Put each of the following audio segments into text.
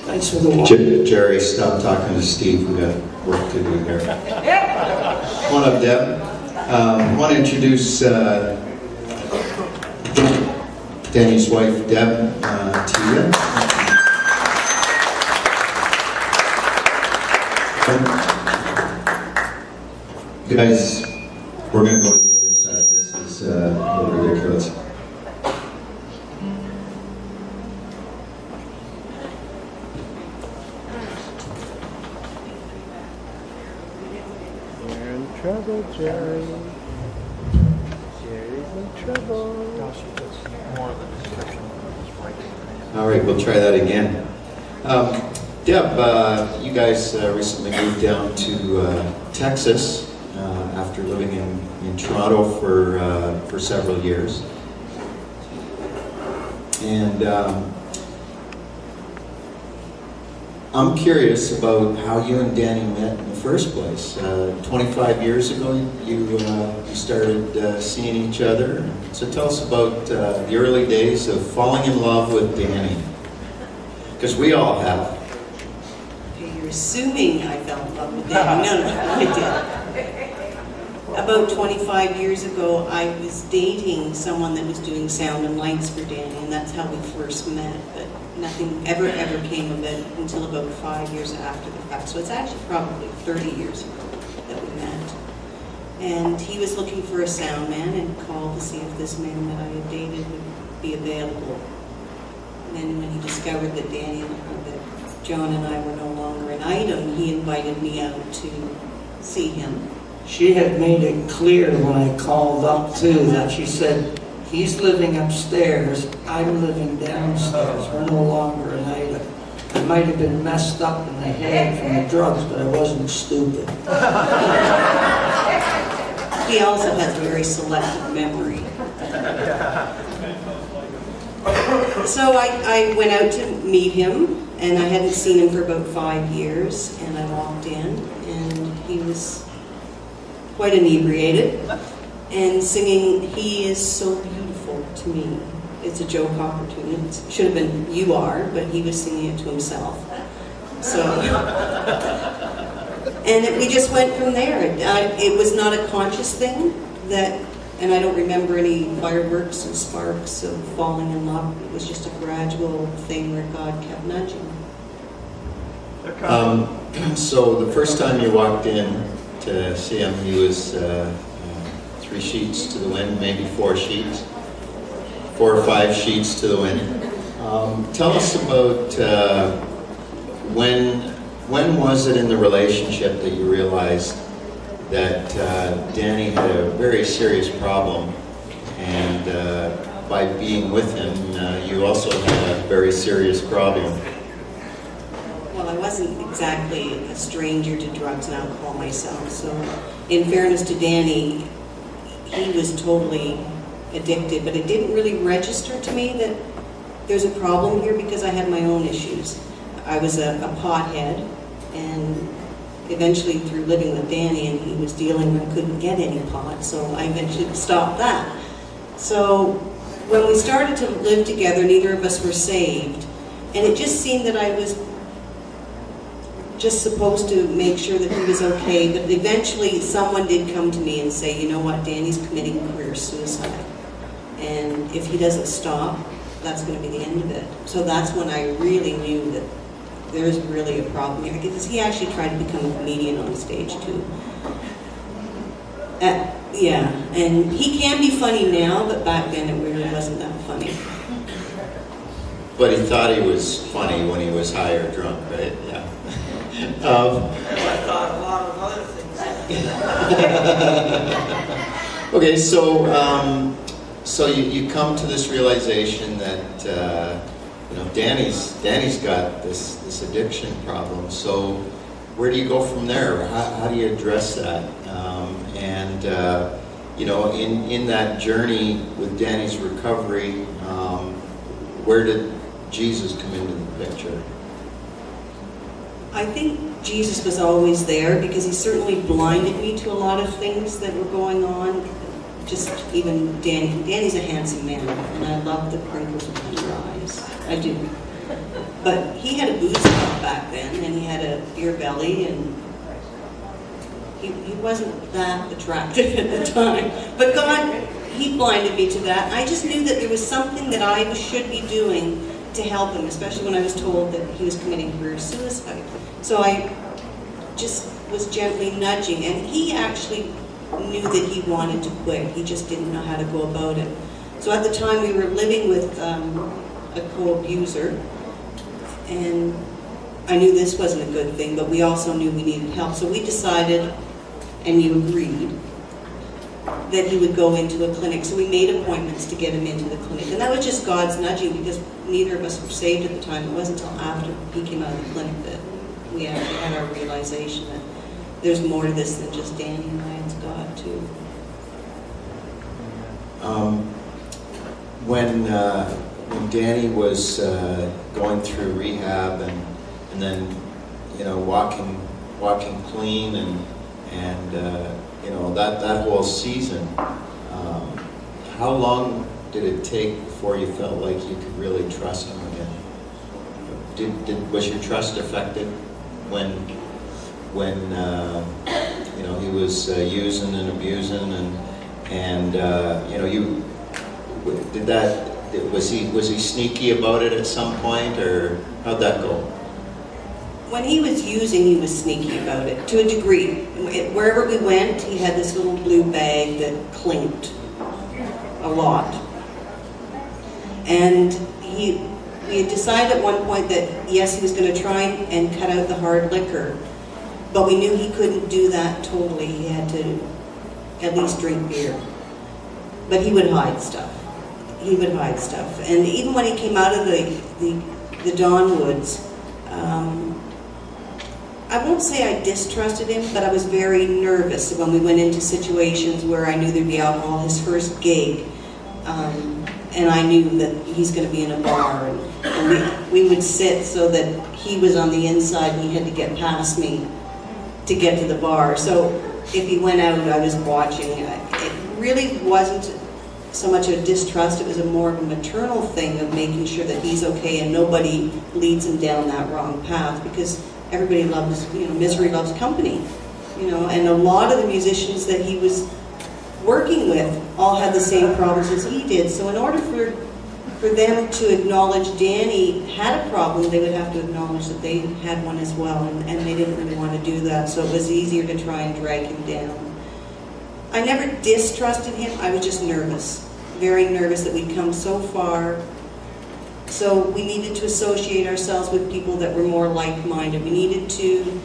Thanks for the walk. Jerry, stop talking to Steve. We got work to do here. Come on up, Deb. I want to introduce Danny's wife, Deb, to you. Guys, we're going to go to the other side. This is a little ridiculous. You're in trouble, Jerry. Jerry's in trouble. All right, we'll try that again. Deb, you guys recently moved down to Texas after living in Toronto for several years. And I'm curious about how you and Danny met in the first place. 25 years ago, you started seeing each other. So tell us about the early days of falling in love with Danny. Because we all have. Okay, you're assuming I fell in love with Danny. No, I did. About 25 years ago, I was dating someone that was doing sound and lights for Danny, and that's how we first met. But nothing ever came of it until about 5 years after the fact. So it's actually probably 30 years ago that we met. And he was looking for a sound man and called to see if this man that I had dated would be available. And then when he discovered that that John and I were no longer an item, he invited me out to see him. She had made it clear when I called up too that she said, he's living upstairs, I'm living downstairs, we're no longer an item. I might have been messed up in the head from the drugs, but I wasn't stupid. He also has a very selective memory. So I went out to meet him, and I hadn't seen him for about 5 years, and I walked in, and he was quite inebriated, and singing, "He is so beautiful to me." It's a joke opportunity. It should have been "You Are," but he was singing it to himself. So, and we just went from there. It was not a conscious thing, and I don't remember any fireworks and sparks of falling in love. It was just a gradual thing where God kept nudging. So the first time you walked in to see him, he was 3 sheets to the wind, maybe 4 sheets. 4 or 5 sheets to the wind. Tell us about when was it in the relationship that you realized that Danny had a very serious problem, and by being with him, you also had a very serious problem? Well, I wasn't exactly a stranger to drugs and alcohol myself, so in fairness to Danny, he was totally addicted, but it didn't really register to me that there's a problem here because I had my own issues. I was a pothead, and eventually through living with Danny, and he was dealing, I couldn't get any pot, so I eventually stopped that. So when we started to live together, neither of us were saved, and it just seemed that I was just supposed to make sure that he was okay, but eventually someone did come to me and say, you know what, Danny's committing career suicide, and if he doesn't stop, that's going to be the end of it. So that's when I really knew that there's really a problem here, because he actually tried to become a comedian on stage too. Yeah, and he can be funny now, but back then it really wasn't that funny. But he thought he was funny when he was high or drunk, right? Yeah. I thought a lot of other things. Okay, so you come to this realization that Danny's got this addiction problem. So where do you go from there? How do you address that? In that journey with Danny's recovery, where did Jesus come into the picture? I think Jesus was always there because he certainly blinded me to a lot of things that were going on. Just even Danny. Danny's a handsome man, and I love the crinkles in your eyes. I do. But he had a booze club back then, and he had a beer belly, and he wasn't that attractive at the time. But God, he blinded me to that. I just knew that there was something that I should be doing to help him, especially when I was told that he was committing career suicide. So I just was gently nudging, and he actually knew that he wanted to quit. He just didn't know how to go about it. So at the time we were living with a co-abuser, and I knew this wasn't a good thing, but we also knew we needed help. So we decided, and you agreed, that he would go into a clinic. So we made appointments to get him into the clinic. And that was just God's nudging, because neither of us were saved at the time. It wasn't until after he came out of the clinic that we actually had our realization that there's more to this than just Danny and I, it's God too. When Danny was going through rehab and then, you know, walking clean and you know, that whole season, how long did it take before you felt like you could really trust him again? Was your trust affected when you know, he was using and abusing and you know, was he sneaky about it at some point, or how'd that go? When he was using, he was sneaky about it, to a degree. Wherever we went, he had this little blue bag that clinked a lot. And we had decided at one point that, yes, he was going to try and cut out the hard liquor, but we knew he couldn't do that totally. He had to at least drink beer. But he would hide stuff. He would hide stuff. And even when he came out of the Dawn Woods, I won't say I distrusted him, but I was very nervous when we went into situations where I knew there'd be alcohol. His first gig, and I knew that he's going to be in a bar, and we would sit so that he was on the inside and he had to get past me to get to the bar. So if he went out, I was watching. It really wasn't so much a distrust, it was a more of a maternal thing of making sure that he's okay and nobody leads him down that wrong path, because everybody loves, you know, misery loves company, you know, and a lot of the musicians that he was working with all had the same problems as he did. So in order for them to acknowledge Danny had a problem, they would have to acknowledge that they had one as well, and they didn't really want to do that, so it was easier to try and drag him down. I never distrusted him, I was just nervous, very nervous that we'd come so far. So we needed to associate ourselves with people that were more like-minded. We needed to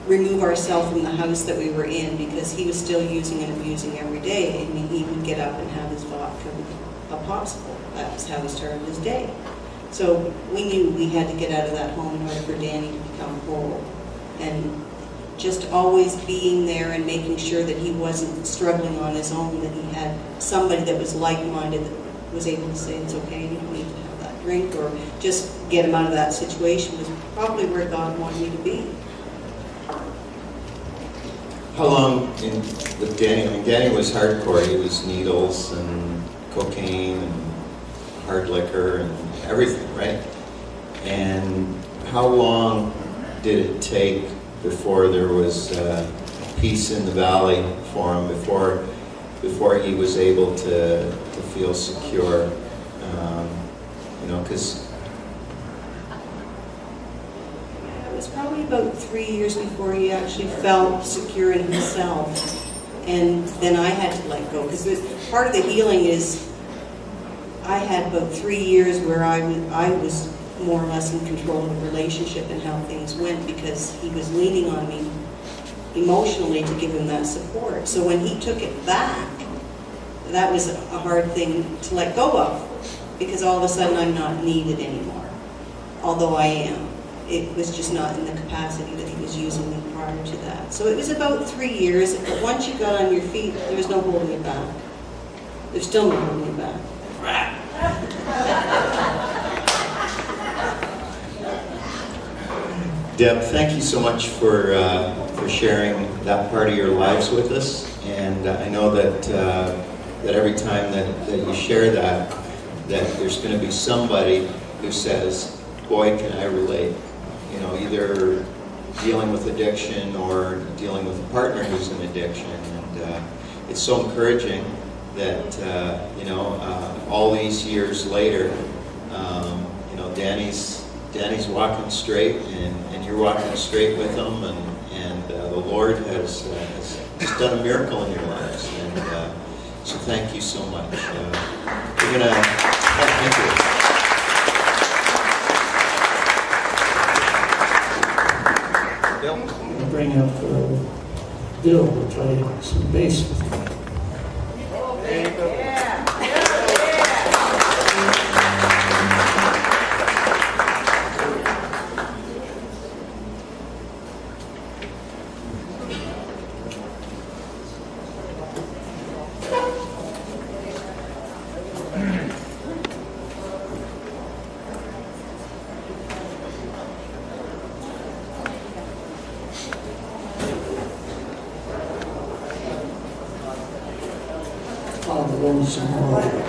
remove ourselves from the house that we were in, because he was still using and abusing every day. I mean, he would get up and have his vodka with a popsicle. That was how he started his day. So we knew we had to get out of that home in order for Danny to become whole. And just always being there and making sure that he wasn't struggling on his own, that he had somebody that was like-minded that was able to say, it's okay, you don't need to have that drink, or just get him out of that situation, was probably where God wanted me to be. How long with Danny? I mean, Danny was hardcore. He was needles and cocaine and hard liquor and everything, right? And how long did it take before there was peace in the valley for him, before he was able to feel secure? You know, because It was probably about 3 years before he actually felt secure in himself. And then I had to let go, because part of the healing is I had about 3 years where I was more or less in control of the relationship and how things went, because he was leaning on me emotionally to give him that support. So when he took it back, that was a hard thing to let go of, because all of a sudden I'm not needed anymore, although I am. It was just not in the capacity that he was using me prior to that. So it was about 3 years, but once you got on your feet, there was no holding it back. There's still no holding it back. Deb, thank you so much for sharing that part of your lives with us. And I know that that every time that you share that there's going to be somebody who says, boy, can I relate. You know, either dealing with addiction or dealing with a partner who's in addiction. And it's so encouraging that, all these years later, Danny's walking straight, and you're walking straight with him, and the Lord has done a miracle in your lives. And so thank you so much. We're going to... Thank you. I'll bring up Bill to play some bass with me. Follow the Lord some more.